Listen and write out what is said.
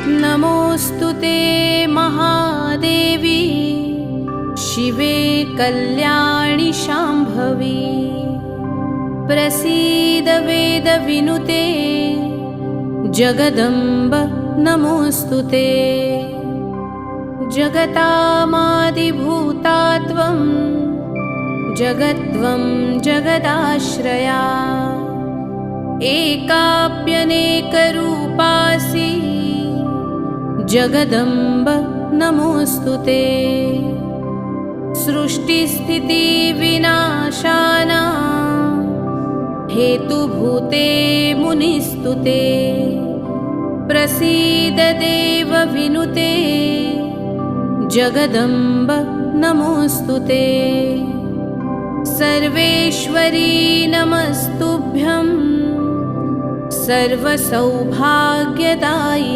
नमोऽस्तु ते महादेवी शिवे कल्याणि शाम्भवी। प्रसीद वेदविनुते जगदम्ब नमोऽस्तु ते। जगतामादिभूता त्वं जगत्त्वं जगदाश्रया। एकाप्यनेकरूपासि जगदम्ब नमोऽस्तु ते। सृष्टिस्थितिविनाशानां हेतुभूते मुनिस्तुते। प्रसीद देवविनुते जगदम्ब नमोऽस्तु ते। सर्वेश्वरी नमस्तुभ्यं सर्वसौभाग्यदायिनी।